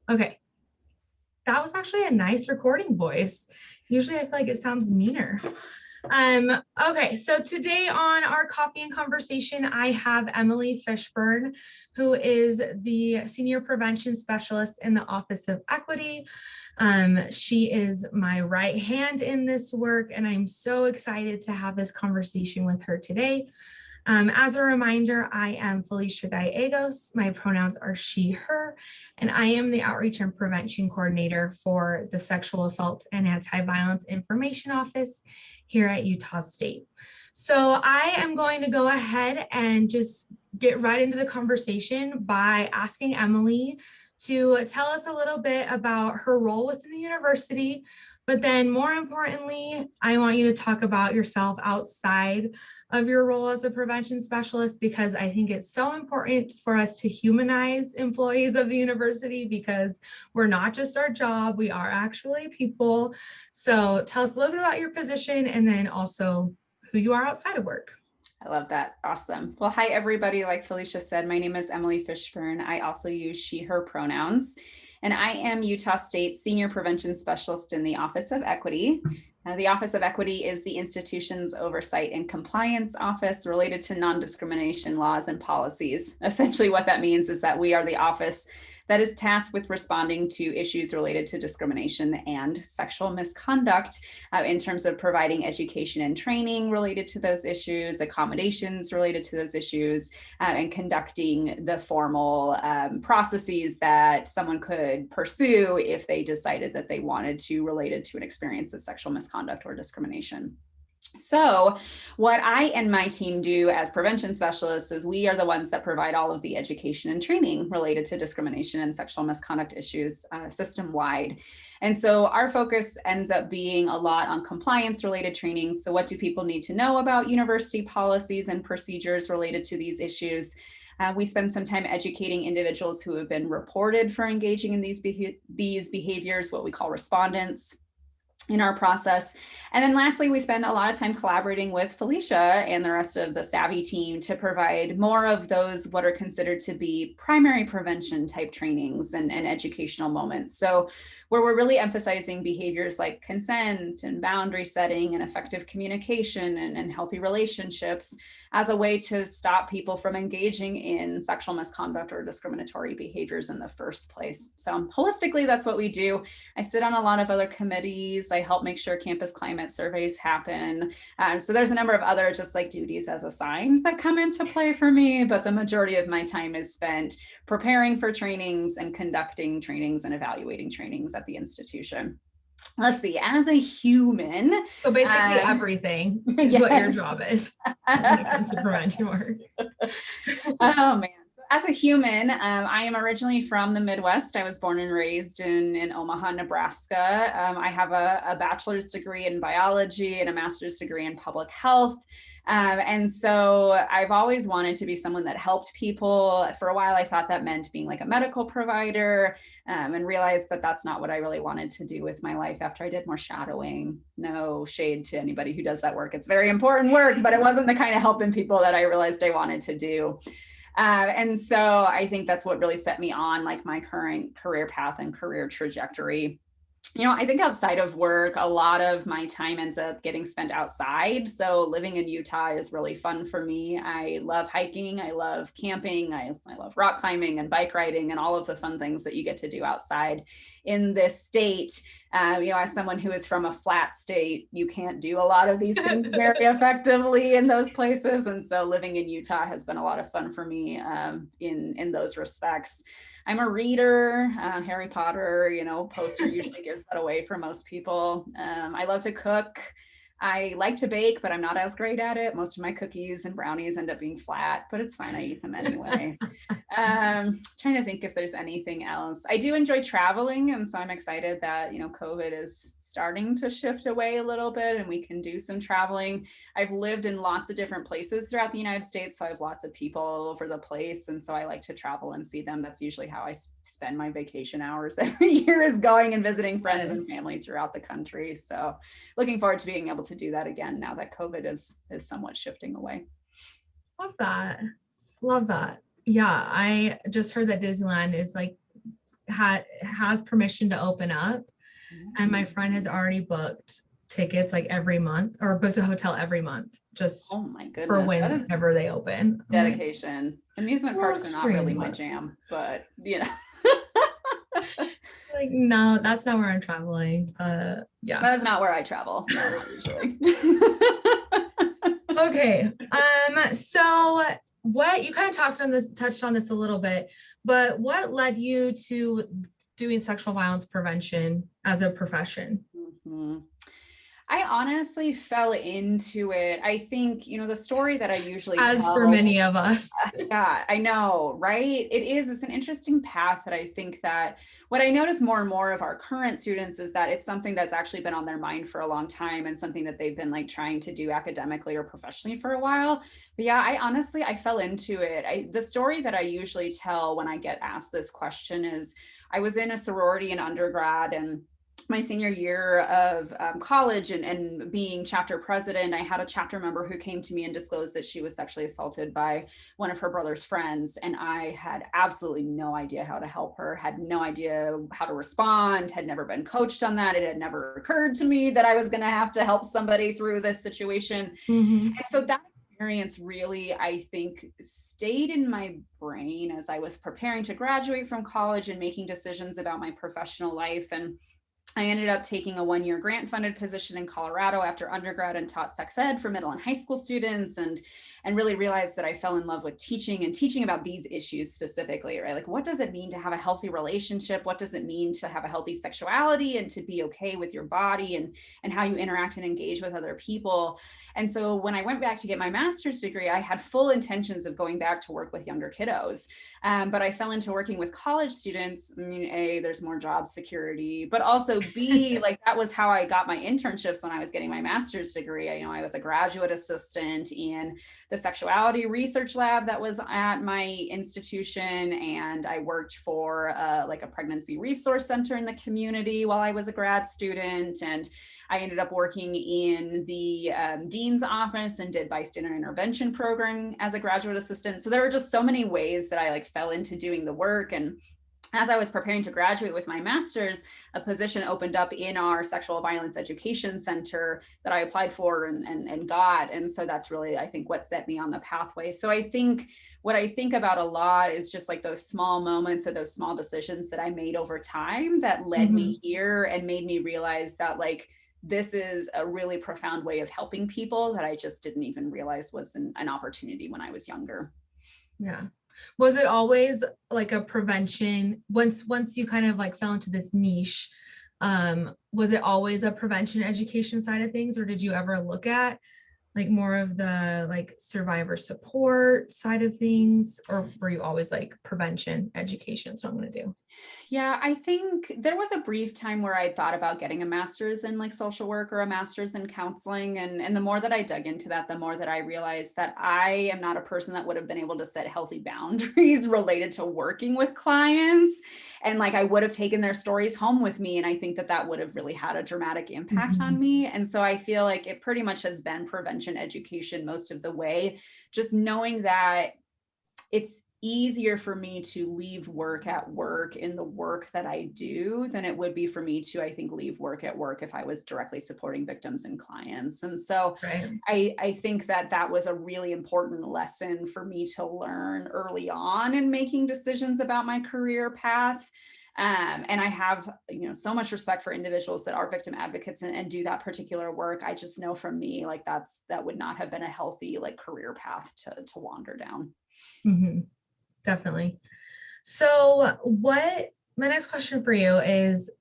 Okay. That was actually a nice recording voice. Usually I feel like it sounds meaner. Okay, so today on our coffee and conversation, I have Emmalee Fishburn, who is the Senior Prevention Specialist in the Office of Equity. She is my right hand in this work, and I'm so excited to have this conversation with her today. As a reminder, I am Felicia Gallegos. My pronouns are she, her, and I am the Outreach and Prevention Coordinator for the Sexual Assault and Anti-Violence Information Office here at Utah State. So I am going to go ahead and just get right into the conversation by asking Emmalee to tell us a little bit about her role within the university. But then more importantly, I want you to talk about yourself outside of your role as a prevention specialist, because I think it's so important for us to humanize employees of the university, because we're not just our job, we are actually people. So tell us a little bit about your position and then also who you are outside of work. I love that. Awesome. Well, hi, everybody. Like Felicia said, my name is Emmalee Fishburn. I also use she, her pronouns, and I am Utah State Senior Prevention Specialist in the Office of Equity. The Office of Equity is the institution's oversight and compliance office related to non-discrimination laws and policies. Essentially, what that means is that we are the office that is tasked with responding to issues related to discrimination and sexual misconduct in terms of providing education and training related to those issues, accommodations related to those issues, and conducting the formal processes that someone could pursue if they decided that they wanted to related to an experience of sexual misconduct or discrimination. So what I and my team do as prevention specialists is we are the ones that provide all of the education and training related to discrimination and sexual misconduct issues system-wide. And so our focus ends up being a lot on compliance related training. So what do people need to know about university policies and procedures related to these issues? We spend some time educating individuals who have been reported for engaging in these behaviors, what we call respondents, in our process. And then lastly, we spend a lot of time collaborating with Felicia and the rest of the Savvy team to provide more of those what are considered to be primary prevention type trainings and educational moments. So where we're really emphasizing behaviors like consent and boundary setting and effective communication and healthy relationships as a way to stop people from engaging in sexual misconduct or discriminatory behaviors in the first place. So holistically, that's what we do. I sit on a lot of other committees. I help make sure campus climate surveys happen. So there's a number of other just like duties as assigned that come into play for me, but the majority of my time is spent preparing for trainings and conducting trainings and evaluating trainings at the institution. Let's see, as a human. So basically everything is yes. What your job is when it comes to prevention work. Oh man. As a human, I am originally from the Midwest. I was born and raised in Omaha, Nebraska. I have a bachelor's degree in biology and a master's degree in public health. And so I've always wanted to be someone that helped people. For a while, I thought that meant being like a medical provider, and realized that that's not what I really wanted to do with my life after I did more shadowing. No shade to anybody who does that work. It's very important work, but it wasn't the kind of helping people that I realized I wanted to do. And so I think that's what really set me on like my current career path and career trajectory. You know, I think outside of work, a lot of my time ends up getting spent outside. So living in Utah is really fun for me. I love hiking. I love camping. I love rock climbing and bike riding and all of the fun things that you get to do outside in this state. You know, as someone who is from a flat state, you can't do a lot of these things very effectively in those places. And so living in Utah has been a lot of fun for me in those respects. I'm a reader. Harry Potter, you know, poster usually gives that away for most people. I love to cook. I like to bake, but I'm not as great at it. Most of my cookies and brownies end up being flat, but it's fine. I eat them anyway. Trying to think if there's anything else. I do enjoy traveling. And so I'm excited that, you know, COVID is starting to shift away a little bit and we can do some traveling. I've lived in lots of different places throughout the United States. So I have lots of people all over the place. And so I like to travel and see them. That's usually how I spend my vacation hours every year, is going and visiting friends and family throughout the country. So looking forward to being able to do that again now that COVID is somewhat shifting away. Love that. Love that. Yeah, I just heard that Disneyland is like has permission to open up. And my friend has already booked tickets like every month, or booked a hotel every month, just Oh my goodness, for that is whenever they open. dedication. Amusement Well, parks are not really my jam, but you know. Like, no, that's not where I'm traveling. Yeah. That is not where I travel. No, not usually. Okay. So what you kind of touched on this a little bit, but what led you to doing sexual violence prevention as a profession? Mm-hmm. I honestly fell into it. I think, you know, the story that I usually As tell. for many of us. Yeah, I know, right? It's an interesting path that I think that what I notice more and more of our current students is that it's something that's actually been on their mind for a long time and something that they've been like trying to do academically or professionally for a while. But yeah, I fell into it. The story that I usually tell when I get asked this question is I was in a sorority in undergrad, and my senior year of college and being chapter president, I had a chapter member who came to me and disclosed that she was sexually assaulted by one of her brother's friends. And I had absolutely no idea how to help her, had no idea how to respond, had never been coached on that. It had never occurred to me that I was going to have to help somebody through this situation. Mm-hmm. And so that experience really, I think, stayed in my brain as I was preparing to graduate from college and making decisions about my professional life. And I ended up taking a one-year grant-funded position in Colorado after undergrad and taught sex ed for middle and high school students, and really realized that I fell in love with teaching and teaching about these issues specifically, right? Like, what does it mean to have a healthy relationship? What does it mean to have a healthy sexuality and to be okay with your body and how you interact and engage with other people? And so when I went back to get my master's degree, I had full intentions of going back to work with younger kiddos. But I fell into working with college students. I mean, A, there's more job security, but also B, like that was how I got my internships when I was getting my master's degree. I was a graduate assistant in the sexuality research lab that was at my institution. And I worked for like a pregnancy resource center in the community while I was a grad student. And I ended up working in the dean's office and did bystander intervention programming as a graduate assistant. So there were just so many ways that I like fell into doing the work. And as I was preparing to graduate with my master's, a position opened up in our sexual violence education center that I applied for and got. And so that's really, I think, what set me on the pathway. So I think what I think about a lot is just like those small moments or those small decisions that I made over time that led me here and made me realize that like, this is a really profound way of helping people that I just didn't even realize was an opportunity when I was younger. Yeah. Was it always like a prevention once you kind of like fell into this niche? Was it always a prevention education side of things, or did you ever look at like more of the like survivor support side of things, or were you always like prevention education? So I'm going to do. Yeah, I think there was a brief time where I thought about getting a master's in like social work or a master's in counseling. And the more that I dug into that, the more that I realized that I am not a person that would have been able to set healthy boundaries related to working with clients. And like I would have taken their stories home with me. And I think that that would have really had a dramatic impact on me. And so I feel like it pretty much has been prevention education most of the way, just knowing that it's easier for me to leave work at work in the work that I do than it would be for me to, I think, leave work at work if I was directly supporting victims and clients. And so I think that that was a really important lesson for me to learn early on in making decisions about my career path. And I have, so much respect for individuals that are victim advocates and do that particular work. I just know from me, like that would not have been a healthy like career path to wander down. Definitely. So my next question for you is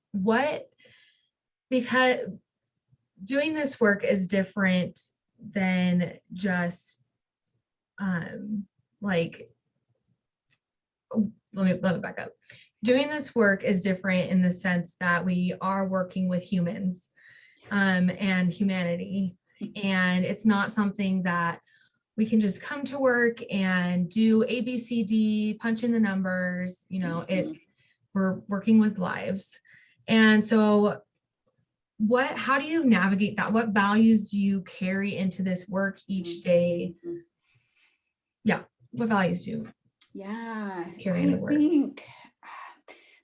because doing this work is different than just like, let me back up. Doing this work is different in the sense that we are working with humans and humanity, and it's not something that we can just come to work and do A, B, C, D, punch in the numbers, we're working with lives. And so how do you navigate that? What values do you carry into this work each day? Yeah. What values do you carry into work? I think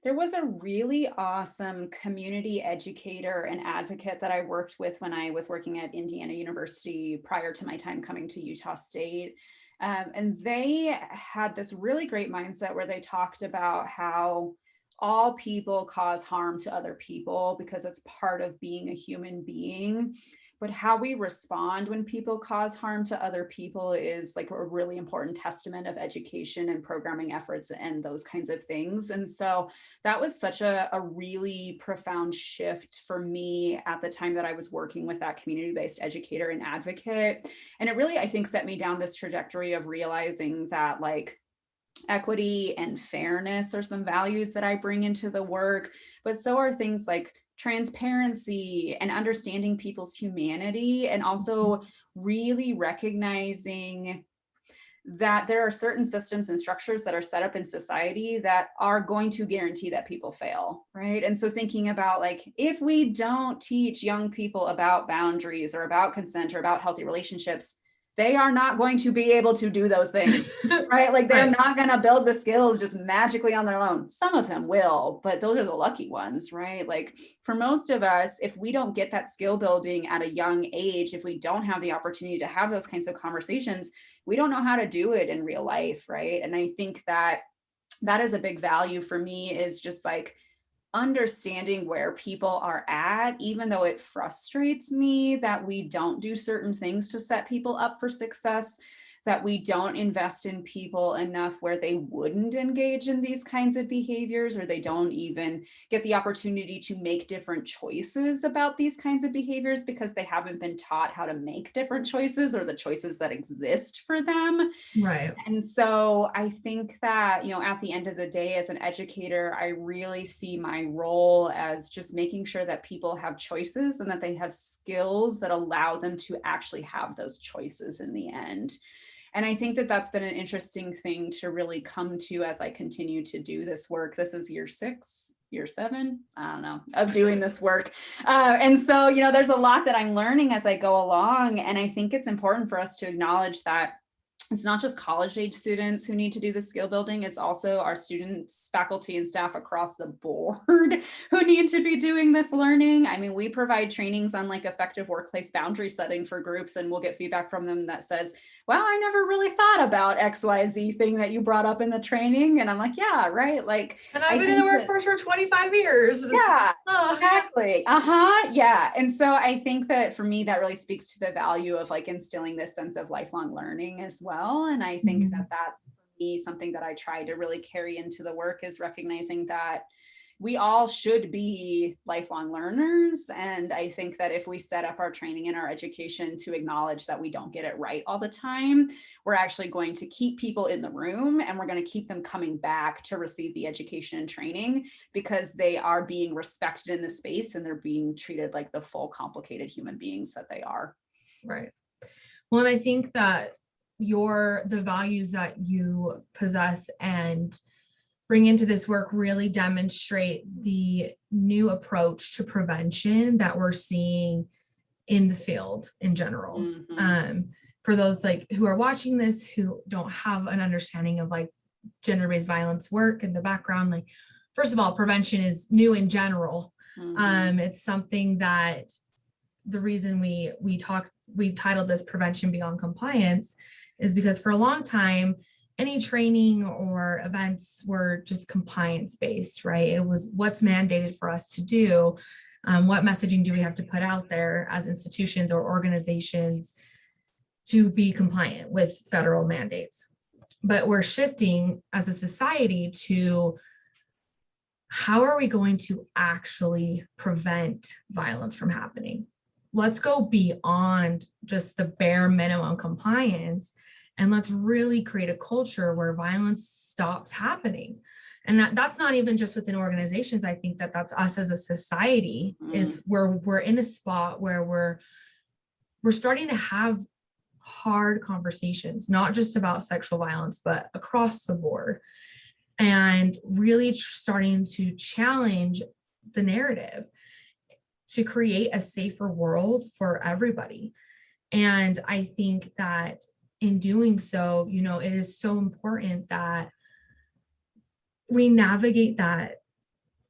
There was a really awesome community educator and advocate that I worked with when I was working at Indiana University prior to my time coming to Utah State. And they had this really great mindset where they talked about how all people cause harm to other people because it's part of being a human being. But how we respond when people cause harm to other people is like a really important testament of education and programming efforts and those kinds of things. And so that was such a really profound shift for me at the time that I was working with that community-based educator and advocate. And it really, I think, set me down this trajectory of realizing that like equity and fairness are some values that I bring into the work, but so are things like transparency and understanding people's humanity, and also really recognizing that there are certain systems and structures that are set up in society that are going to guarantee that people fail, right? And so thinking about like, if we don't teach young people about boundaries or about consent or about healthy relationships, they are not going to be able to do those things, right? Like they're not going to build the skills just magically on their own. Some of them will, but those are the lucky ones, right? Like for most of us, if we don't get that skill building at a young age, if we don't have the opportunity to have those kinds of conversations, we don't know how to do it in real life, right? And I think that that is a big value for me, is just like understanding where people are at, even though it frustrates me that we don't do certain things to set people up for success, that we don't invest in people enough where they wouldn't engage in these kinds of behaviors, or they don't even get the opportunity to make different choices about these kinds of behaviors because they haven't been taught how to make different choices or the choices that exist for them. Right. And so I think that, you know, at the end of the day, as an educator, I really see my role as just making sure that people have choices and that they have skills that allow them to actually have those choices in the end. And I think that that's been an interesting thing to really come to as I continue to do this work. This is year 6, year 7, I don't know, of doing this work. And so, you know, there's a lot that I'm learning as I go along. And I think it's important for us to acknowledge that it's not just college age students who need to do the skill building. It's also our students, faculty, and staff across the board who need to be doing this learning. I mean, we provide trainings on like effective workplace boundary setting for groups, and we'll get feedback from them that says, wow, I never really thought about XYZ thing that you brought up in the training. And I'm like, yeah, right. Like, and I've been in the workforce for 25 years. Yeah, exactly. Yeah. And so I think that for me, that really speaks to the value of like instilling this sense of lifelong learning as well. And I think that that's for me something that I try to really carry into the work, is recognizing that we all should be lifelong learners. And I think that if we set up our training and our education to acknowledge that we don't get it right all the time, we're actually going to keep people in the room, and we're going to keep them coming back to receive the education and training because they are being respected in the space and they're being treated like the full complicated human beings that they are. Right. Well, and I think that the values that you possess and bring into this work really demonstrate the new approach to prevention that we're seeing in the field in general. For those like who are watching this who don't have an understanding of like gender-based violence work in the background, like first of all, prevention is new in general. It's something that the reason we titled this Prevention Beyond Compliance is because for a long time, any training or events were just compliance based, right? It was what's mandated for us to do. What messaging do we have to put out there as institutions or organizations to be compliant with federal mandates? But we're shifting as a society to how are we going to actually prevent violence from happening? Let's go beyond just the bare minimum compliance, and let's really create a culture where violence stops happening. And that's not even just within organizations. I think that that's us as a society, is where we're in a spot where we're starting to have hard conversations, not just about sexual violence, but across the board, and really starting to challenge the narrative to create a safer world for everybody. And I think that in doing so, it is so important that we navigate that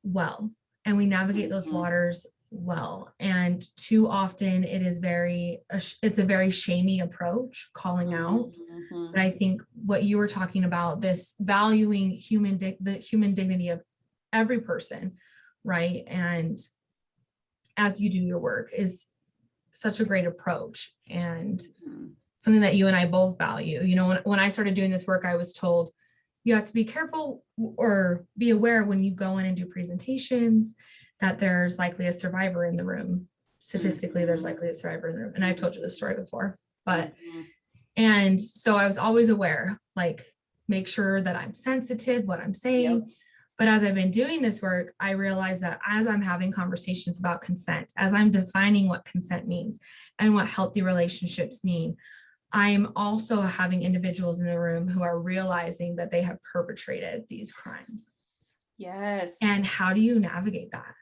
well, and we navigate those waters well. And too often it's a very shamey approach, calling out. But I think what you were talking about, this valuing the human dignity of every person, right? And as you do your work is such a great approach, and something that you and I both value. You know, when I started doing this work, I was told you have to be careful or be aware when you go in and do presentations that there's likely a survivor in the room. Statistically, there's likely a survivor in the room. And I've told you this story before, and so I was always aware, like, make sure that I'm sensitive, what I'm saying. Yep. But as I've been doing this work, I realized that as I'm having conversations about consent, as I'm defining what consent means and what healthy relationships mean, I'm also having individuals in the room who are realizing that they have perpetrated these crimes. Yes. And how do you navigate that?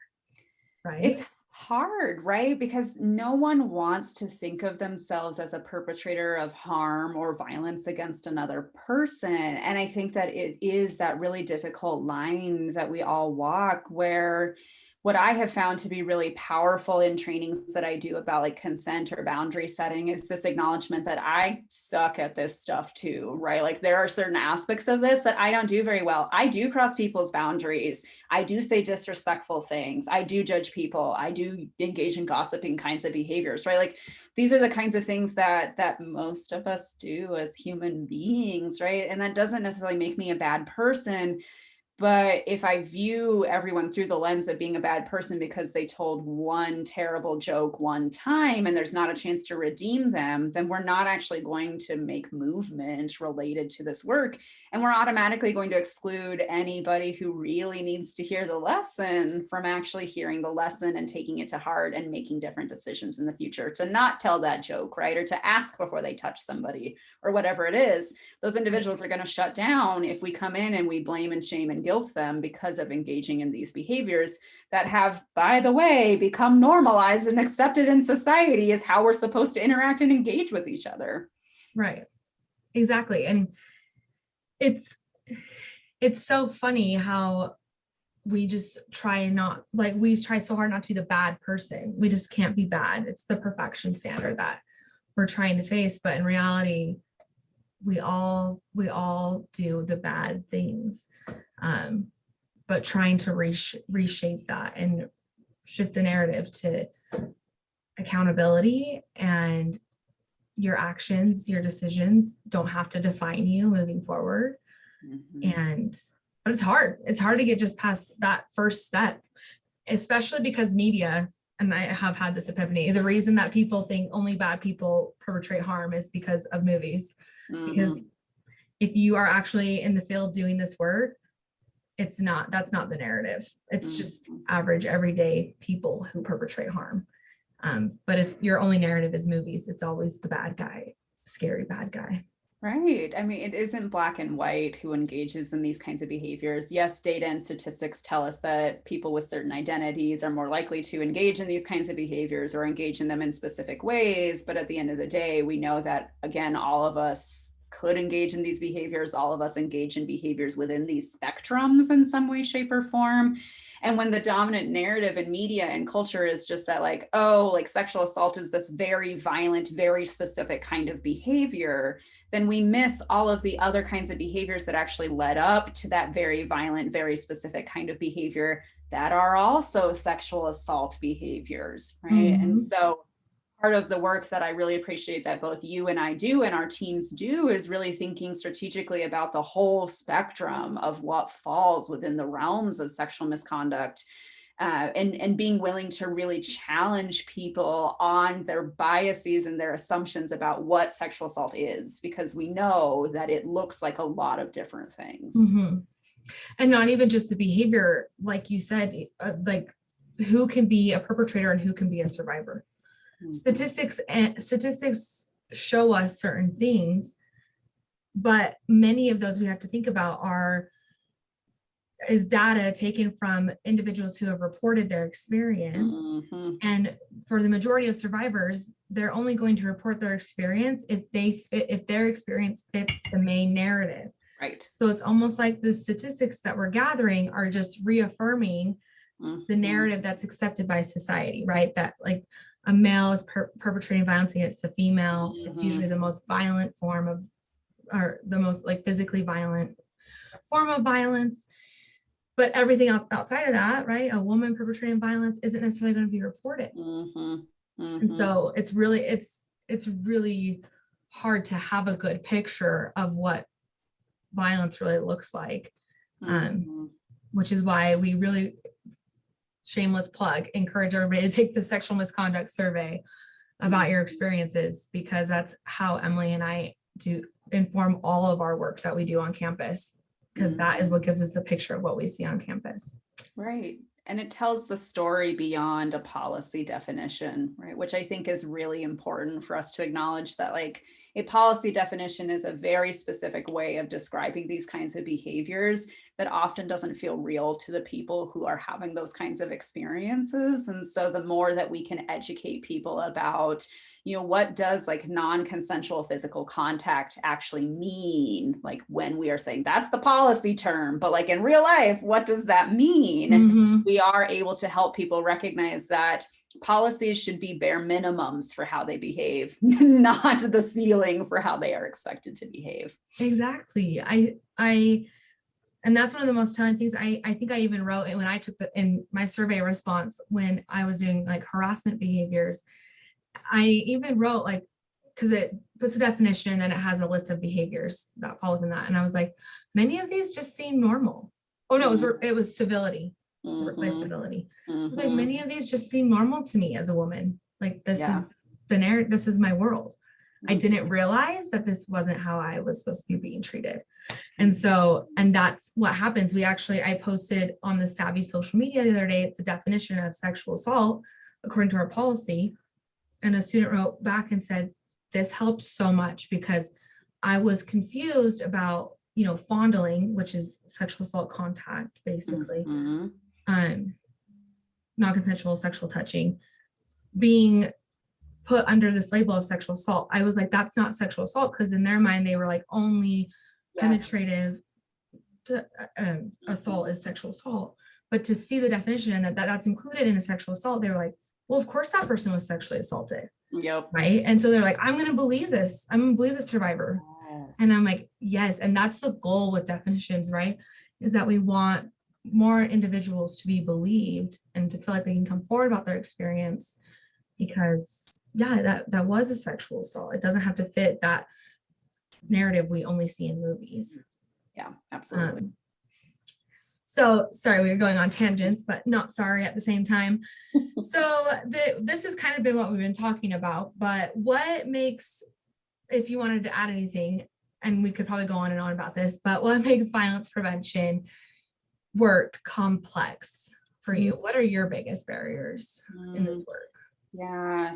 Right? It's hard, right? Because no one wants to think of themselves as a perpetrator of harm or violence against another person. And I think that it is that really difficult line that we all walk, where what I have found to be really powerful in trainings that I do about like consent or boundary setting is this acknowledgement that I suck at this stuff too, right? Like there are certain aspects of this that I don't do very well. I do cross people's boundaries. I do say disrespectful things. I do judge people. I do engage in gossiping kinds of behaviors, right? Like these are the kinds of things that most of us do as human beings, right? And that doesn't necessarily make me a bad person. But if I view everyone through the lens of being a bad person because they told one terrible joke one time and there's not a chance to redeem them, then we're not actually going to make movement related to this work. And we're automatically going to exclude anybody who really needs to hear the lesson from actually hearing the lesson and taking it to heart and making different decisions in the future to not tell that joke, right? Or to ask before they touch somebody or whatever it is. Those individuals are going to shut down if we come in and we blame and shame and guilt them because of engaging in these behaviors that have, by the way, become normalized and accepted in society as how we're supposed to interact and engage with each other. Right. Exactly. And it's so funny how we just we try so hard not to be the bad person. We just can't be bad. It's the perfection standard that we're trying to face. But in reality, we all do the bad things, but trying to reshape that and shift the narrative to accountability, and your actions, your decisions don't have to define you moving forward. But it's hard to get just past that first step, especially because media, and I have had this epiphany, the reason that people think only bad people perpetrate harm is because of movies. Because if you are actually in the field doing this work, that's not the narrative. It's just average, everyday people who perpetrate harm. But if your only narrative is movies, it's always the bad guy, scary bad guy. Right. I mean, it isn't black and white who engages in these kinds of behaviors. Yes, data and statistics tell us that people with certain identities are more likely to engage in these kinds of behaviors or engage in them in specific ways. But at the end of the day, we know that, again, all of us could engage in these behaviors. All of us engage in behaviors within these spectrums in some way, shape, or form. And when the dominant narrative in media and culture is just that, like, oh, like sexual assault is this very violent, very specific kind of behavior, then we miss all of the other kinds of behaviors that actually led up to that very violent, very specific kind of behavior that are also sexual assault behaviors, right? And so part of the work that I really appreciate that both you and I do and our teams do is really thinking strategically about the whole spectrum of what falls within the realms of sexual misconduct, and being willing to really challenge people on their biases and their assumptions about what sexual assault is, because we know that it looks like a lot of different things. And not even just the behavior, like you said, like who can be a perpetrator and who can be a survivor. Statistics show us certain things, but many of those we have to think about is data taken from individuals who have reported their experience. And for the majority of survivors, they're only going to report their experience if their experience fits the main narrative. Right. So it's almost like the statistics that we're gathering are just reaffirming the narrative that's accepted by society, right? That like a male is perpetrating violence against a female. It's usually the most violent form of, or the most like physically violent form of violence. But everything else outside of that, right? A woman perpetrating violence isn't necessarily going to be reported. And so it's really hard to have a good picture of what violence really looks like. Which is why we really, shameless plug, encourage everybody to take the sexual misconduct survey about your experiences, because that's how Emmalee and I do inform all of our work that we do on campus, because that is what gives us a picture of what we see on campus. Right. And it tells the story beyond a policy definition, right? Which I think is really important for us to acknowledge, that like a policy definition is a very specific way of describing these kinds of behaviors that often doesn't feel real to the people who are having those kinds of experiences. And so the more that we can educate people about, you know, what does like non-consensual physical contact actually mean? Like when we are saying that's the policy term, but like in real life, what does that mean? We are able to help people recognize that policies should be bare minimums for how they behave, not the ceiling for how they are expected to behave. Exactly. And that's one of the most telling things. I think I even wrote it when I took in my survey response, when I was doing like harassment behaviors, I even wrote like, because it puts a definition and it has a list of behaviors that fall within that. And I was like, many of these just seem normal. Oh no, it was civility, workplace civility. I was like, many of these just seem normal to me as a woman. Like this is the narrative, this is my world. I didn't realize that this wasn't how I was supposed to be being treated. And so, and that's what happens. I posted on the Savvy social media the other day, the definition of sexual assault, according to our policy. And a student wrote back and said, this helped so much because I was confused about, you know, fondling, which is sexual assault contact, basically, non-consensual sexual touching, being put under this label of sexual assault. I was like, that's not sexual assault, because in their mind, they were like, only penetrative assault is sexual assault. But to see the definition and that's included in a sexual assault, they were like, well, of course that person was sexually assaulted. Right. And so they're like, I'm going to believe this. I'm going to believe the survivor. And I'm like, yes. And that's the goal with definitions, right? Is that we want more individuals to be believed and to feel like they can come forward about their experience, because that was a sexual assault. It doesn't have to fit that narrative we only see in movies. Yeah, absolutely. So sorry, we were going on tangents, but not sorry at the same time. So this has kind of been what we've been talking about, but what makes, if you wanted to add anything, and we could probably go on and on about this, but what makes violence prevention work complex for you? What are your biggest barriers in this work? Yeah,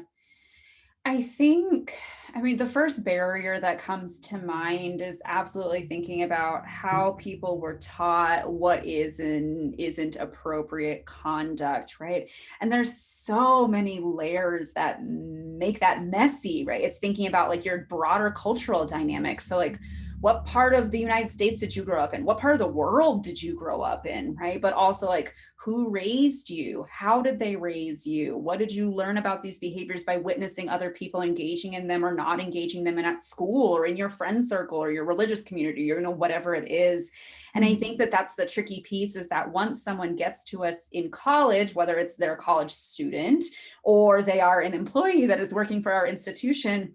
I think, the first barrier that comes to mind is absolutely thinking about how people were taught what is and isn't appropriate conduct, right? And there's so many layers that make that messy, right? It's thinking about like your broader cultural dynamics. So like, what part of the United States did you grow up in? What part of the world did you grow up in, right? But also like, who raised you? How did they raise you? What did you learn about these behaviors by witnessing other people engaging in them or not engaging them in at school or in your friend circle or your religious community, or, whatever it is. And I think that that's the tricky piece, is that once someone gets to us in college, whether it's their college student or they are an employee that is working for our institution,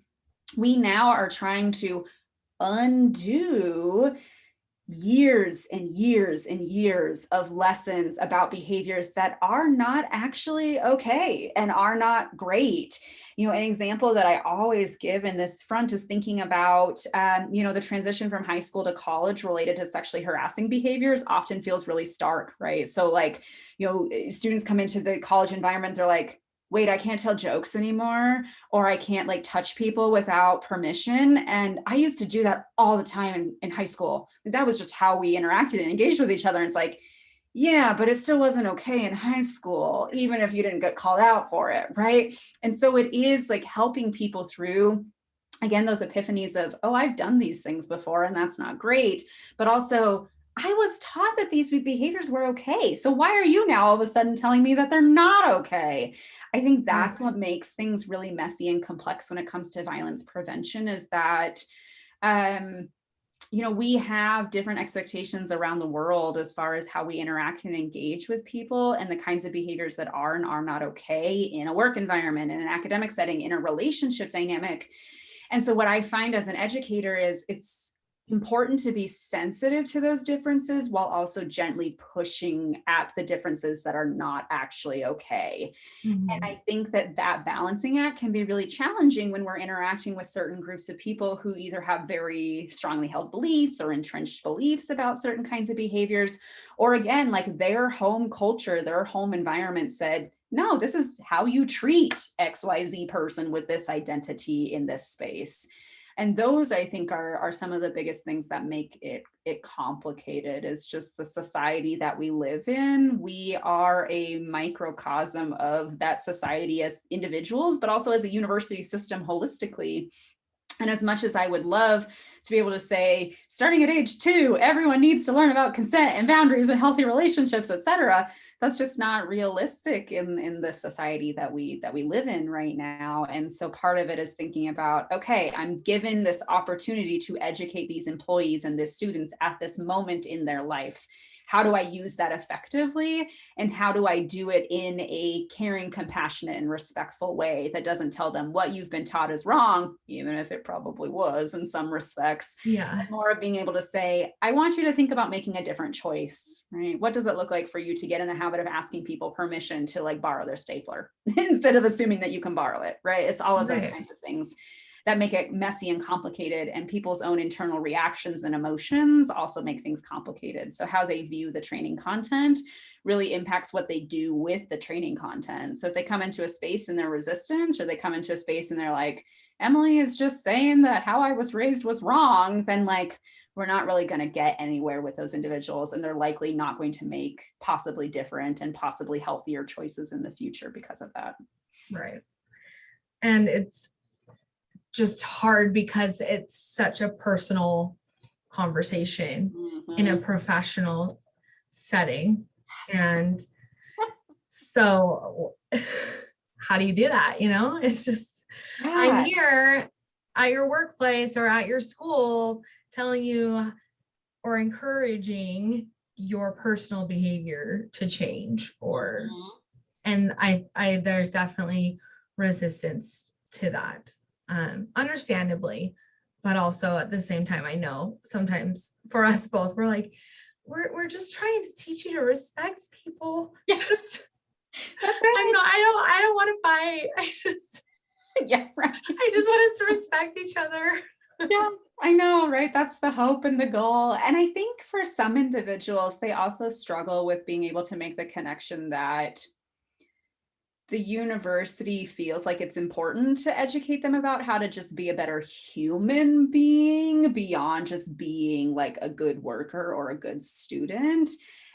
we now are trying to undo years and years and years of lessons about behaviors that are not actually okay and are not great. An example that I always give in this front is thinking about, the transition from high school to college related to sexually harassing behaviors often feels really stark, right? So like, students come into the college environment, they're like, wait, I can't tell jokes anymore, or I can't like touch people without permission. And I used to do that all the time in high school. That was just how we interacted and engaged with each other. And it's like, yeah, but it still wasn't okay in high school, even if you didn't get called out for it, right? And so it is like helping people through, again, those epiphanies of, oh, I've done these things before and that's not great. But also, I was taught that these behaviors were okay. So why are you now all of a sudden telling me that they're not okay? I think that's what makes things really messy and complex when it comes to violence prevention, is that we have different expectations around the world as far as how we interact and engage with people, and the kinds of behaviors that are and are not okay in a work environment, in an academic setting, in a relationship dynamic. And so what I find as an educator is it's important to be sensitive to those differences while also gently pushing at the differences that are not actually okay. Mm-hmm. And I think that that balancing act can be really challenging when we're interacting with certain groups of people who either have very strongly held beliefs or entrenched beliefs about certain kinds of behaviors, or again, like their home culture, their home environment said, no, this is how you treat XYZ person with this identity in this space. And those, I think, are some of the biggest things that make it complicated, is just the society that we live in. We are a microcosm of that society as individuals, but also as a university system holistically. And as much as I would love to be able to say, starting at age 2, everyone needs to learn about consent and boundaries and healthy relationships, et cetera, that's just not realistic in the society that we live in right now. And so part of it is thinking about, okay, I'm given this opportunity to educate these employees and these students at this moment in their life. How do I use that effectively? And how do I do it in a caring, compassionate, and respectful way that doesn't tell them what you've been taught is wrong, even if it probably was in some respects. Yeah. And more of being able to say, I want you to think about making a different choice, right? What does it look like for you to get in the habit of asking people permission to like borrow their stapler instead of assuming that you can borrow it, right? It's all of those kinds of things that make it messy and complicated, and people's own internal reactions and emotions also make things complicated. So how they view the training content really impacts what they do with the training content. So if they come into a space and they're resistant, or they come into a space and they're like, Emmalee is just saying that how I was raised was wrong, then like, we're not really going to get anywhere with those individuals, and they're likely not going to make possibly different and possibly healthier choices in the future because of that. Right. And it's just hard because it's such a personal conversation in a professional setting. And so how do you do that? It's just, I'm here at your workplace or at your school telling you or encouraging your personal behavior to change, or, and I there's definitely resistance to that. Understandably, but also at the same time, I know sometimes for us both, we're like, we're just trying to teach you to respect people. Yes. Just, that's it. I don't want to fight. I just want us to respect each other. Yeah, I know, right? That's the hope and the goal. And I think for some individuals, they also struggle with being able to make the connection that the university feels like it's important to educate them about how to just be a better human being beyond just being like a good worker or a good student.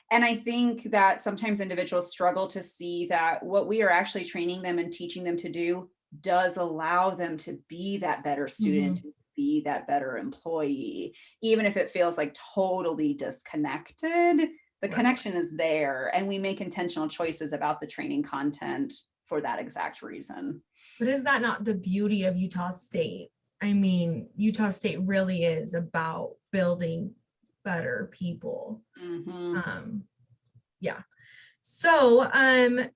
And I think that sometimes individuals struggle to see that what we are actually training them and teaching them to do does allow them to be that better student, to be that better employee, even if it feels like totally disconnected. The connection is there, and we make intentional choices about the training content for that exact reason. But is that not the beauty of Utah State? I mean, Utah State really is about building better people. Yeah. So on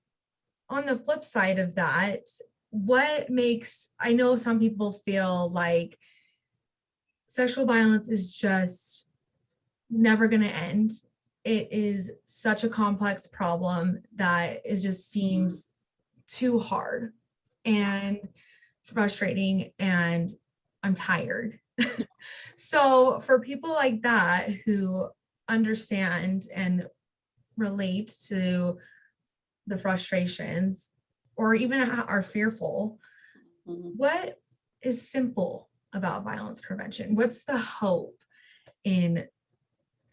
the flip side of that, I know some people feel like sexual violence is just never going to end. It is such a complex problem that it just seems too hard and frustrating, and I'm tired. So for people like that who understand and relate to the frustrations, or even are fearful, what is simple about violence prevention? What's the hope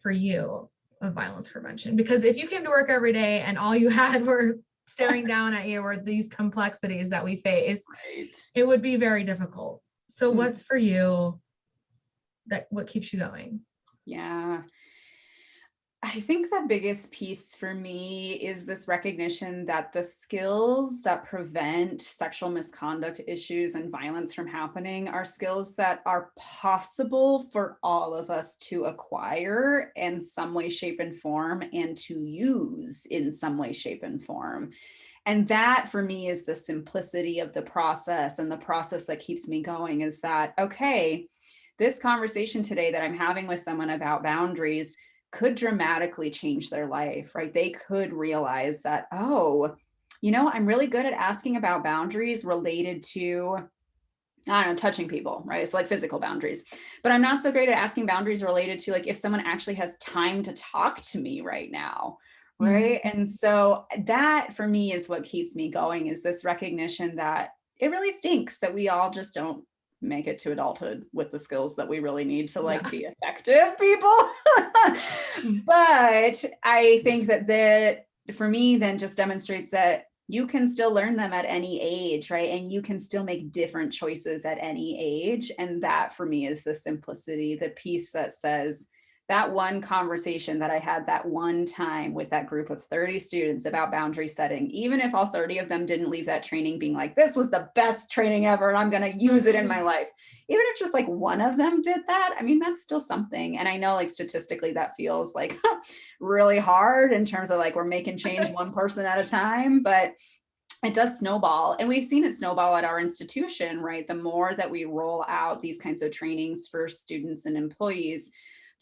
for you of violence prevention? Because if you came to work every day and all you had were staring down at you or these complexities that we face, it would be very difficult. So what's for you, what keeps you going? Yeah. I think the biggest piece for me is this recognition that the skills that prevent sexual misconduct issues and violence from happening are skills that are possible for all of us to acquire in some way, shape, and form, and to use in some way, shape, and form. And that for me is the simplicity of the process, and the process that keeps me going is that, okay, this conversation today that I'm having with someone about boundaries could dramatically change their life, right? They could realize that, oh, I'm really good at asking about boundaries related to, I don't know, touching people, right? It's like physical boundaries, but I'm not so great at asking boundaries related to like if someone actually has time to talk to me right now, right? And so that for me is what keeps me going, is this recognition that it really stinks that we all just don't make it to adulthood with the skills that we really need to like be effective people. But I think that for me then just demonstrates that you can still learn them at any age, right? And you can still make different choices at any age. And that for me is the simplicity, the piece that says that one conversation that I had that one time with that group of 30 students about boundary setting, even if all 30 of them didn't leave that training being like, this was the best training ever, and I'm going to use it in my life. Even if just like one of them did that, I mean, that's still something. And I know like statistically that feels like really hard in terms of like, we're making change one person at a time, but it does snowball. And we've seen it snowball at our institution, right? The more that we roll out these kinds of trainings for students and employees,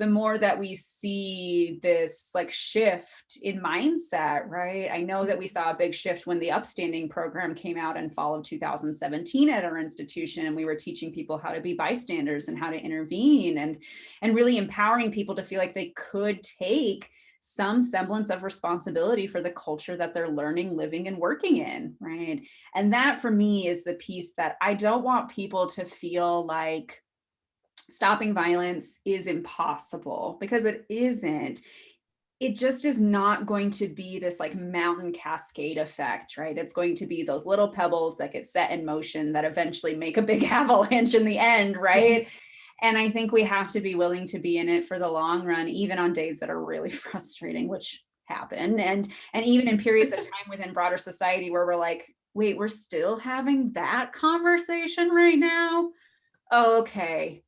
the more that we see this like shift in mindset, right? I know that we saw a big shift when the upstanding program came out in fall of 2017 at our institution, and we were teaching people how to be bystanders and how to intervene, and really empowering people to feel like they could take some semblance of responsibility for the culture that they're learning, living, and working in, right? And that for me is the piece that I don't want people to feel like stopping violence is impossible, because it isn't. It just is not going to be this like mountain cascade effect, right? It's going to be those little pebbles that get set in motion that eventually make a big avalanche in the end, right? And I think we have to be willing to be in it for the long run, even on days that are really frustrating, which happen. And even in periods of time within broader society where we're like, wait, we're still having that conversation right now? Okay,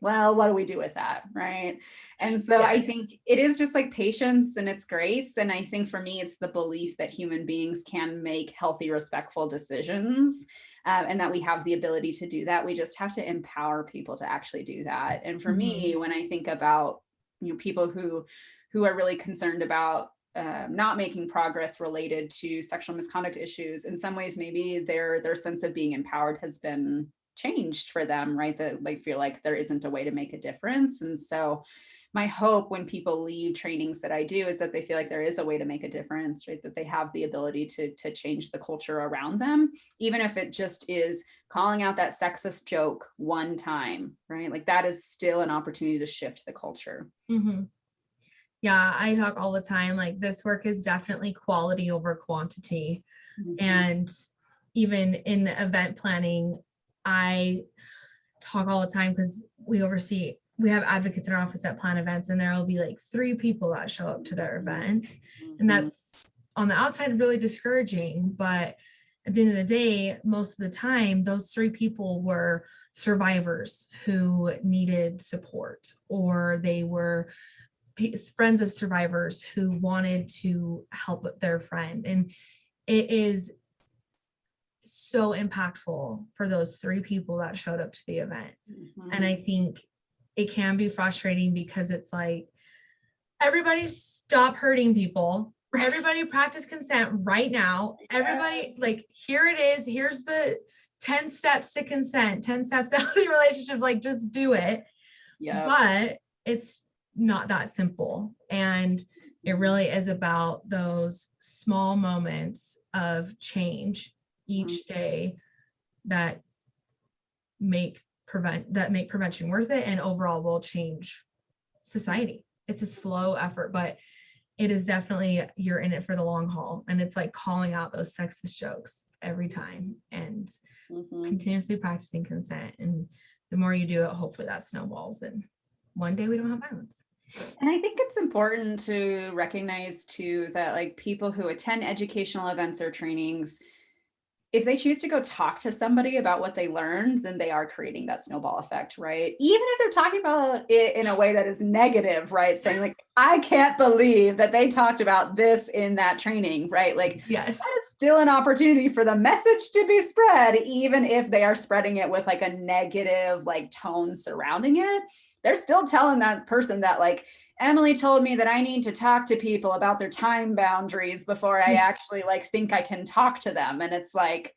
well, what do we do with that, right? And so I think it is just like patience and it's grace. And I think for me, it's the belief that human beings can make healthy, respectful decisions, and that we have the ability to do that. We just have to empower people to actually do that. And for me, when I think about people who are really concerned about not making progress related to sexual misconduct issues, in some ways, maybe their sense of being empowered has been changed for them, right? That they feel like there isn't a way to make a difference. And so my hope when people leave trainings that I do is that they feel like there is a way to make a difference, right? That they have the ability to change the culture around them, even if it just is calling out that sexist joke one time, right? Like that is still an opportunity to shift the culture. Yeah, I talk all the time, like this work is definitely quality over quantity. And even in event planning, I talk all the time because we have advocates in our office that plan events, and there will be like 3 people that show up to their event. And that's on the outside really discouraging. But at the end of the day, most of the time, those 3 people were survivors who needed support, or they were friends of survivors who wanted to help their friend. And it is so impactful for those 3 people that showed up to the event. And I think it can be frustrating because it's like, everybody stop hurting people. Everybody practice consent right now. Everybody, like, here it is. Here's the 10 steps to consent, 10 steps to healthy relationships. Like, just do it. But it's not that simple. And it really is about those small moments of change each day that make prevention worth it, and overall will change society. It's a slow effort, but it is definitely, you're in it for the long haul. And it's like calling out those sexist jokes every time and continuously practicing consent. And the more you do it, hopefully that snowballs, and one day we don't have violence. And I think it's important to recognize too that like people who attend educational events or trainings, if they choose to go talk to somebody about what they learned, then they are creating that snowball effect, right? Even if they're talking about it in a way that is negative, right? Saying like, I can't believe that they talked about this in that training, right? Like Yes. that is still an opportunity for the message to be spread, even if they are spreading it with like a negative like tone surrounding it. They're still telling that person that like, Emmalee told me that I need to talk to people about their time boundaries before I actually like think I can talk to them. And it's like,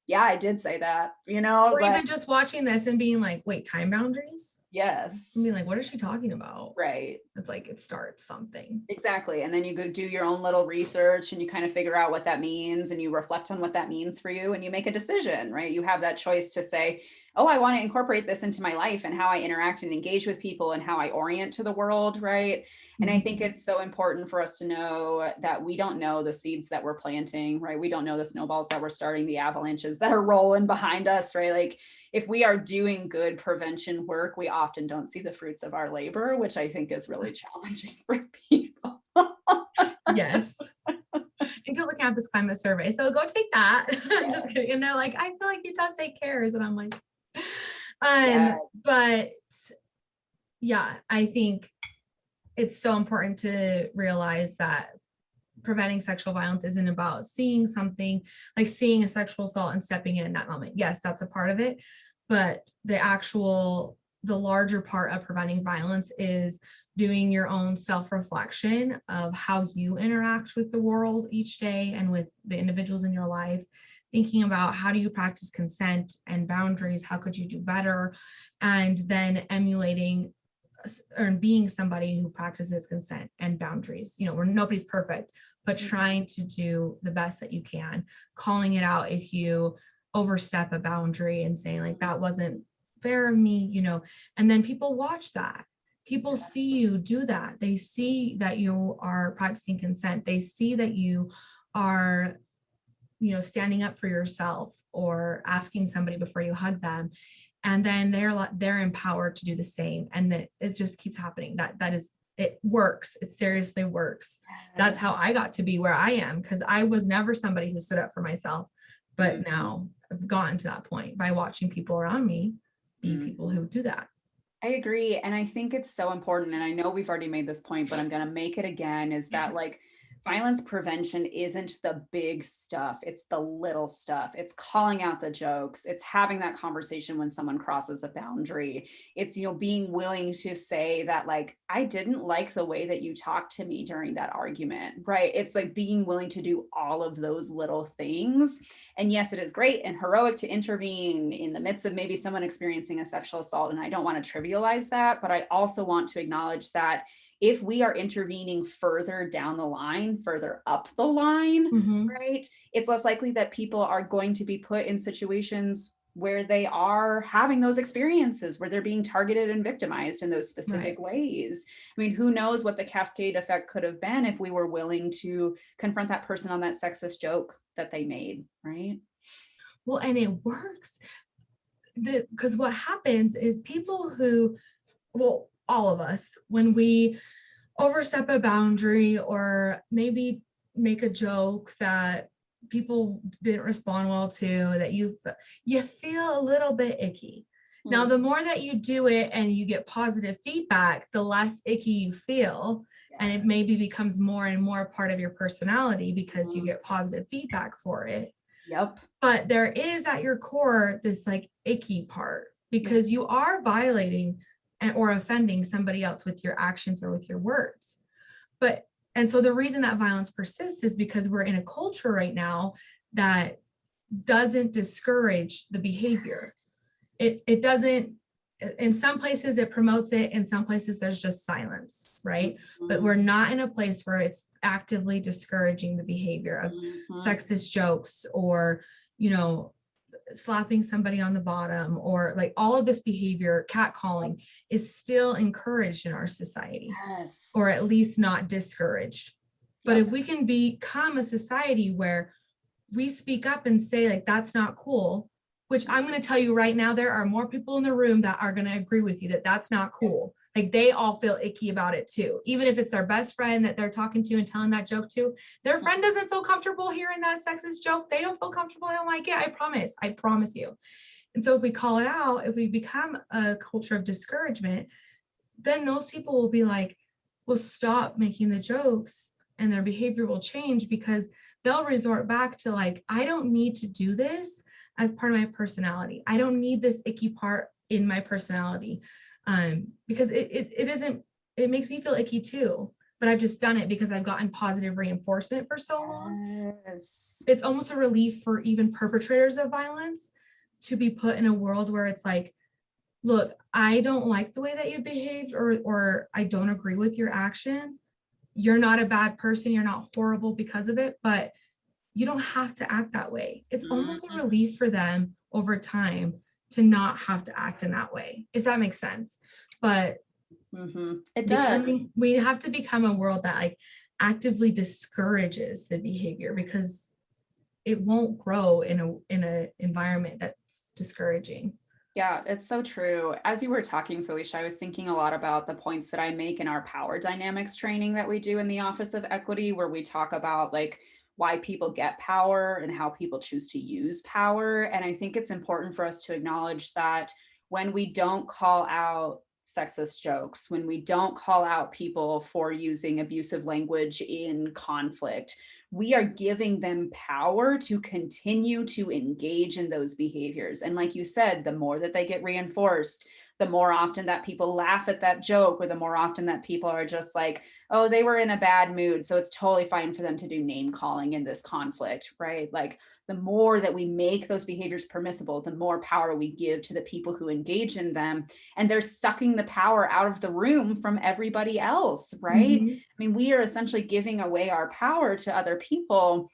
yeah, I did say that, Or but even just watching this and being like, wait, time boundaries? yes, I mean, like, what is she talking about? right. It's like it starts something. Exactly. And then you go do your own little research and you kind of figure out what that means and you reflect on what that means for you and you make a decision, right? You have that choice to say, oh, I want to incorporate this into my life and how I interact and engage with people and how I orient to the world, right? And I think it's so important for us to know that we don't know the seeds that we're planting, right? We don't know the snowballs that we're starting, the avalanches that are rolling behind us, right? Like if we are doing good prevention work, we often don't see the fruits of our labor, which I think is really challenging for people. Yes. Until the campus climate survey. So go take that. I'm just Yes. kidding. And they're like, I feel like Utah State cares. And I'm like, Yeah. but yeah, I think it's so important to realize that preventing sexual violence isn't about seeing something like seeing a sexual assault and stepping in that moment. Yes, that's a part of it, but the larger part of preventing violence is doing your own self-reflection of how you interact with the world each day and with the individuals in your life, thinking about how do you practice consent and boundaries, how could you do better, and then emulating or being somebody who practices consent and boundaries. Where nobody's perfect, but trying to do the best that you can, calling it out if you overstep a boundary and saying like that wasn't fair of me, and then people watch that. People see you do that. They see that you are practicing consent. They see that you are standing up for yourself or asking somebody before you hug them, and then they're empowered to do the same, and that it just keeps happening. It works. It seriously works. That's how I got to be where I am, because I was never somebody who stood up for myself, but now I've gotten to that point by watching people around me be people who do that. I agree. And I think it's so important. And I know we've already made this point, but I'm going to make it again is that like violence prevention isn't the big stuff. It's the little stuff. It's calling out the jokes. It's having that conversation when someone crosses a boundary. It's, being willing to say that like, I didn't like the way that you talked to me during that argument, right? It's like being willing to do all of those little things. And yes, it is great and heroic to intervene in the midst of maybe someone experiencing a sexual assault. And I don't want to trivialize that, but I also want to acknowledge that if we are intervening further down the line, further up the line, right, it's less likely that people are going to be put in situations where they are having those experiences, where they're being targeted and victimized in those specific ways. I mean, who knows what the cascade effect could have been if we were willing to confront that person on that sexist joke that they made, right? Well, and it works. Because what happens is people who, well, all of us, when we overstep a boundary or maybe make a joke that people didn't respond well to, that you feel a little bit icky. Now, the more that you do it and you get positive feedback, the less icky you feel. And it maybe becomes more and more part of your personality because you get positive feedback for it. Yep. But there is at your core this like icky part, because you are violating or offending somebody else with your actions or with your words. And so the reason that violence persists is because we're in a culture right now that doesn't discourage the behavior. It doesn't, in some places it promotes it, in some places there's just silence, right? But we're not in a place where it's actively discouraging the behavior of sexist jokes or, slapping somebody on the bottom, or like all of this behavior, catcalling, is still encouraged in our society, or at least not discouraged. But if we can become a society where we speak up and say like, that's not cool, which I'm going to tell you right now, there are more people in the room that are going to agree with you that that's not cool. like they all feel icky about it too. Even if it's their best friend that they're talking to and telling that joke to, their friend doesn't feel comfortable hearing that sexist joke. They don't feel comfortable. They don't like it. I promise you. And so if we call it out, if we become a culture of discouragement, then those people will be like, well, stop making the jokes, and their behavior will change, because they'll resort back to like, I don't need to do this as part of my personality. I don't need this icky part in my personality, because it makes me feel icky too, but I've just done it because I've gotten positive reinforcement for so long. Yes. It's almost a relief for even perpetrators of violence to be put in a world where it's like, look, I don't like the way that you behaved, or I don't agree with your actions. You're not a bad person. You're not horrible because of it, but you don't have to act that way. It's almost a relief for them over time to not have to act in that way, if that makes sense. But it does. We have to become a world that like actively discourages the behavior, because it won't grow in a environment that's discouraging. Yeah, it's so true. As you were talking, Felicia, I was thinking a lot about the points that I make in our power dynamics training that we do in the Office of Equity, where we talk about like why people get power and how people choose to use power. And I think it's important for us to acknowledge that when we don't call out sexist jokes, when we don't call out people for using abusive language in conflict, we are giving them power to continue to engage in those behaviors. And like you said, the more that they get reinforced, the more often that people laugh at that joke, or the more often that people are just like, oh, they were in a bad mood, so it's totally fine for them to do name calling in this conflict, right? Like the more that we make those behaviors permissible, the more power we give to the people who engage in them. And they're sucking the power out of the room from everybody else, right? I mean, we are essentially giving away our power to other people,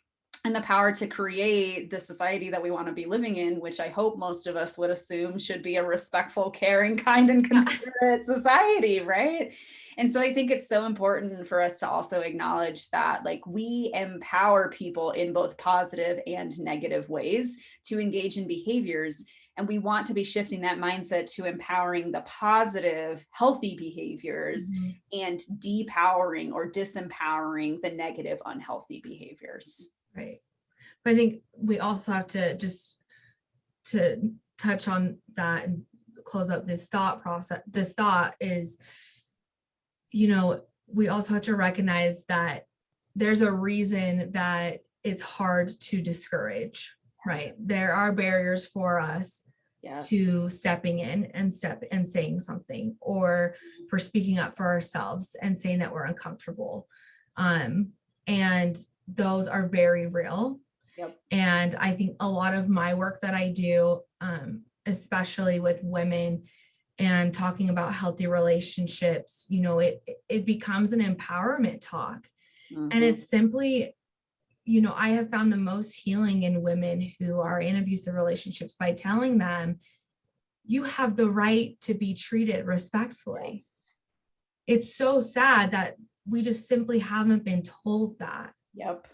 and the power to create the society that we want to be living in, which I hope most of us would assume should be a respectful, caring, kind, and considerate society, right? And so I think it's so important for us to also acknowledge that like we empower people in both positive and negative ways to engage in behaviors. And we want to be shifting that mindset to empowering the positive, healthy behaviors and depowering or disempowering the negative, unhealthy behaviors. Right. But I think we also have to just to touch on that and close up this thought process. This thought is, you know, we also have to recognize that there's a reason that it's hard to discourage, right? There are barriers for us to stepping in and saying something, or for speaking up for ourselves and saying that we're uncomfortable. And those are very real. And I think a lot of my work that I do, especially with women and talking about healthy relationships, you know, it becomes an empowerment talk. And it's simply, you know, I have found the most healing in women who are in abusive relationships by telling them, you have the right to be treated respectfully. It's so sad that we just simply haven't been told that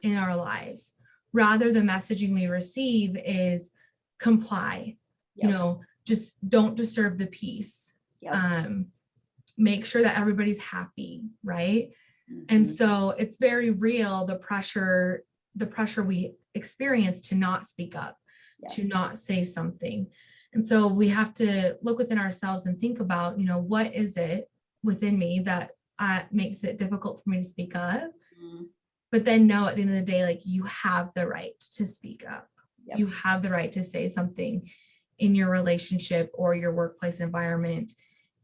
in our lives. Rather, the messaging we receive is comply, you know, just don't disturb the peace. Make sure that everybody's happy, right? And so it's very real, the pressure we experience to not speak up, to not say something. And so we have to look within ourselves and think about, you know, what is it within me that makes it difficult for me to speak up? But then know at the end of the day, like, you have the right to speak up. You have the right to say something in your relationship or your workplace environment.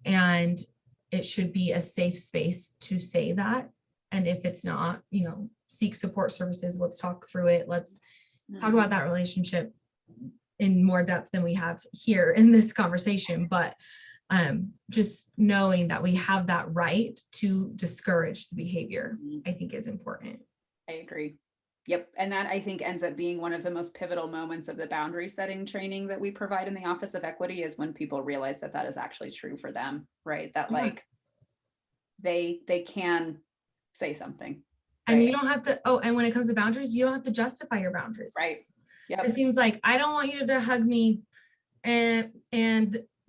And it should be a safe space to say that. And if it's not, you know, seek support services. Let's talk through it. Let's talk about that relationship in more depth than we have here in this conversation. But just knowing that we have that right to discourage the behavior, I think is important. I agree. Yep. And that, I think, ends up being one of the most pivotal moments of the boundary setting training that we provide in the Office of Equity, is when people realize that that is actually true for them, right? That like they can say something. And right? you don't have to, and when it comes to boundaries, you don't have to justify your boundaries. Right. Yep. It seems like, I don't want you to hug me, and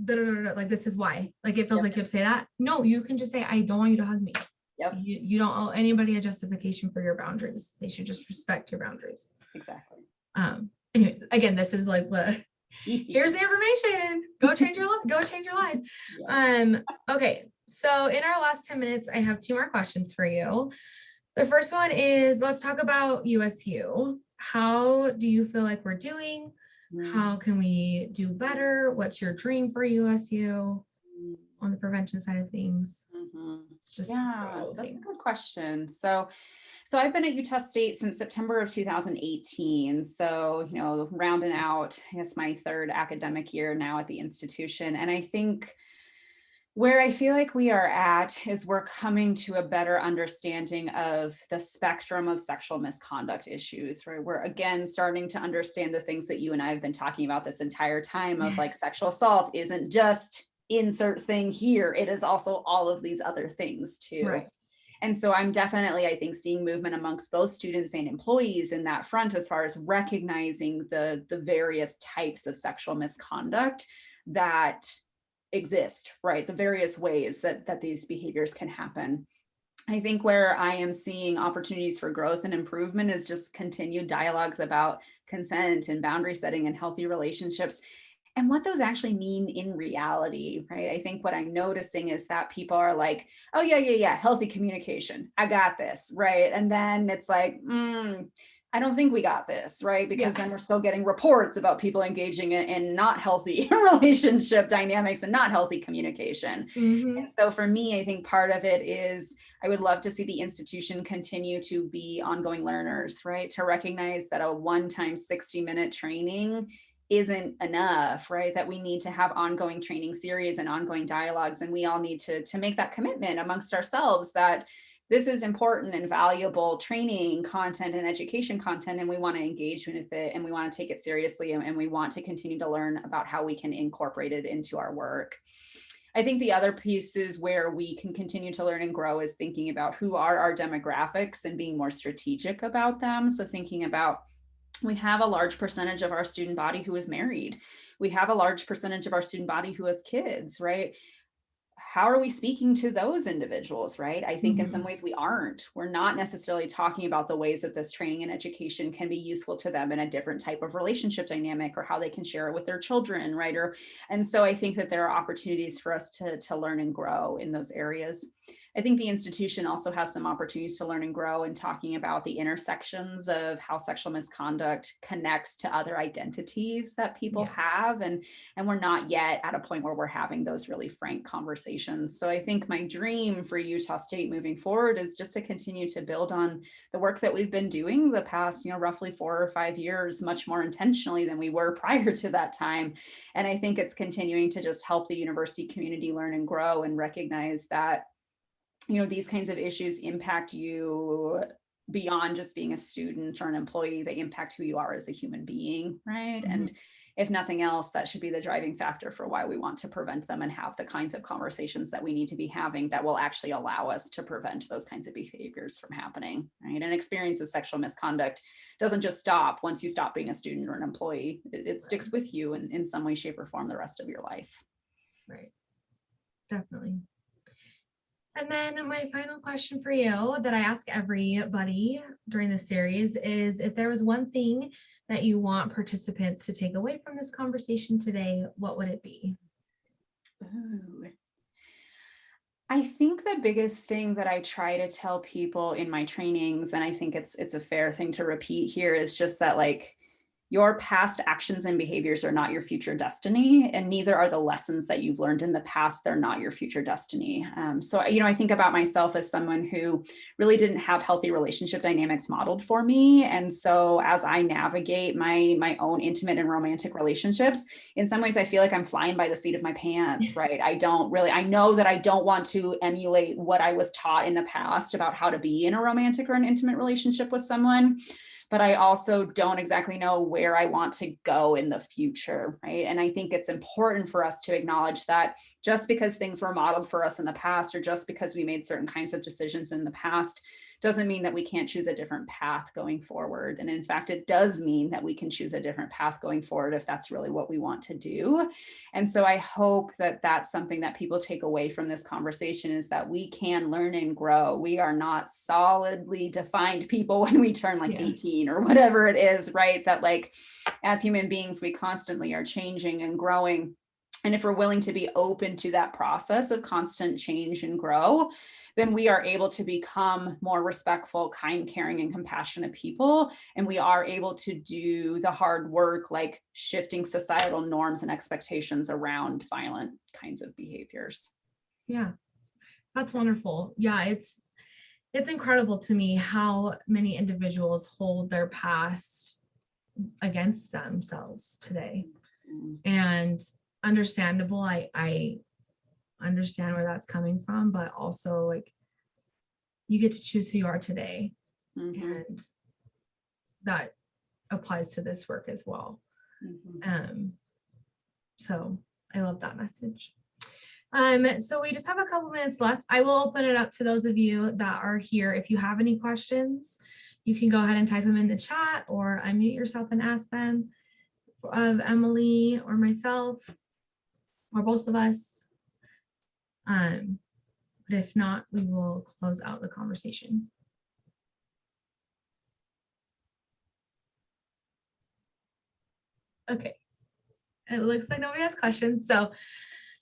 da, da, da, da, like this is why. Like it feels Yep. like you have to say that. No, you can just say, I don't want you to hug me. Yep. You don't owe anybody a justification for your boundaries. They should just respect your boundaries. Exactly. Anyway, again, this is like here's the information. Go change your life. Go change your life. Yeah. Okay. So in our last 10 minutes, I have 2 more questions for you. The first one is, let's talk about USU. How do you feel like we're doing? How can we do better? What's your dream for USU on the prevention side of things? Just Yeah, that's a good question. So I've been at Utah State since September of 2018. So, rounding out, I guess, my 3rd academic year now at the institution. And I think where I feel like we are at is we're coming to a better understanding of the spectrum of sexual misconduct issues, right? We're again starting to understand the things that you and I have been talking about this entire time of like sexual assault isn't just insert thing here. It is also all of these other things too. Right. And so I'm definitely, I think, seeing movement amongst both students and employees in that front as far as recognizing the various types of sexual misconduct that exist, right? The various ways that these behaviors can happen. I think where I am seeing opportunities for growth and improvement is just continued dialogues about consent and boundary setting and healthy relationships and what those actually mean in reality, right? I think what I'm noticing is that people are like, oh yeah, healthy communication, I got this, right? And then it's like, I don't think we got this, right? Because then we're still getting reports about people engaging in not healthy relationship dynamics and not healthy communication. And so for me, I think part of it is I would love to see the institution continue to be ongoing learners, right? To recognize that a one-time 60-minute training isn't enough, right? That we need to have ongoing training series and ongoing dialogues. And we all need to make that commitment amongst ourselves that this is important and valuable training content and education content, and we want to engage with it and we want to take it seriously, and we want to continue to learn about how we can incorporate it into our work. I think the other pieces where we can continue to learn and grow is thinking about who are our demographics and being more strategic about them. So thinking about, we have a large percentage of our student body who is married. We have a large percentage of our student body who has kids, right? How are we speaking to those individuals, right? I think in some ways we aren't. We're not necessarily talking about the ways that this training and education can be useful to them in a different type of relationship dynamic, or how they can share it with their children, right? And so I think that there are opportunities for us to learn and grow in those areas. I think the institution also has some opportunities to learn and grow in talking about the intersections of how sexual misconduct connects to other identities that people have. And we're not yet at a point where we're having those really frank conversations. So I think my dream for Utah State moving forward is just to continue to build on the work that we've been doing the past, roughly 4 or 5 years, much more intentionally than we were prior to that time. And I think it's continuing to just help the university community learn and grow and recognize that these kinds of issues impact you beyond just being a student or an employee. They impact who you are as a human being, right? And if nothing else, that should be the driving factor for why we want to prevent them and have the kinds of conversations that we need to be having that will actually allow us to prevent those kinds of behaviors from happening, right? An experience of sexual misconduct doesn't just stop once you stop being a student or an employee. It sticks with you in some way, shape, or form the rest of your life. Right. Definitely. And then my final question for you that I ask everybody during this series is, if there was one thing that you want participants to take away from this conversation today, what would it be? Ooh. I think the biggest thing that I try to tell people in my trainings, and I think it's a fair thing to repeat here, is just that your past actions and behaviors are not your future destiny, and neither are the lessons that you've learned in the past. They're not your future destiny. So I think about myself as someone who really didn't have healthy relationship dynamics modeled for me. And so as I navigate my own intimate and romantic relationships, in some ways I feel like I'm flying by the seat of my pants, right? I know that I don't want to emulate what I was taught in the past about how to be in a romantic or an intimate relationship with someone. But I also don't exactly know where I want to go in the future, right? And I think it's important for us to acknowledge that just because things were modeled for us in the past, or just because we made certain kinds of decisions in the past, doesn't mean that we can't choose a different path going forward. And in fact, it does mean that we can choose a different path going forward if that's really what we want to do. And so I hope that that's something that people take away from this conversation, is that we can learn and grow. We are not solidly defined people when we turn like 18 or whatever it is, right? That like as human beings, we constantly are changing and growing. And if we're willing to be open to that process of constant change and grow, then we are able to become more respectful, kind, caring, and compassionate people. And we are able to do the hard work, like shifting societal norms and expectations around violent kinds of behaviors. Yeah, that's wonderful. Yeah, it's incredible to me how many individuals hold their past against themselves today. And understandable. I understand where that's coming from, but also like you get to choose who you are today. And that applies to this work as well. So I love that message. So we just have a couple minutes left. I will open it up to those of you that are here. If you have any questions, you can go ahead and type them in the chat or unmute yourself and ask them of Emmalee or myself or both of us. But if not, we will close out the conversation. Okay, it looks like nobody has questions. So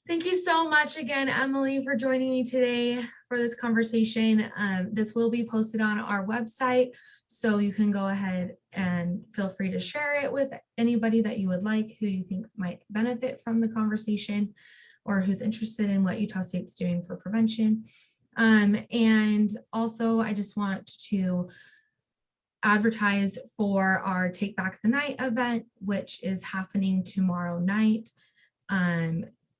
thank you so much again, Emmalee, for joining me today for this conversation. This will be posted on our website, so you can go ahead and feel free to share it with anybody that you would like, who you think might benefit from the conversation, or who's interested in what Utah State's doing for prevention. And also, I just want to advertise for our Take Back the Night event, which is happening tomorrow night.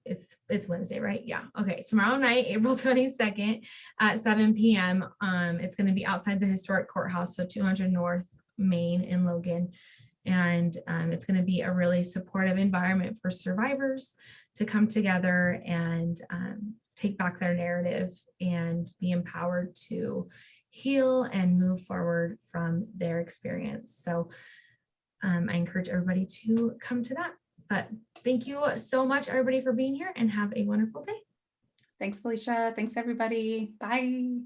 It's Wednesday, right? Yeah. Okay. Tomorrow night, April 22nd at 7 p.m. It's going to be outside the historic courthouse, so 200 North Main in Logan. And it's going to be a really supportive environment for survivors to come together and take back their narrative and be empowered to heal and move forward from their experience. So I encourage everybody to come to that. But thank you so much, everybody, for being here, and have a wonderful day. Thanks, Felicia. Thanks, everybody. Bye.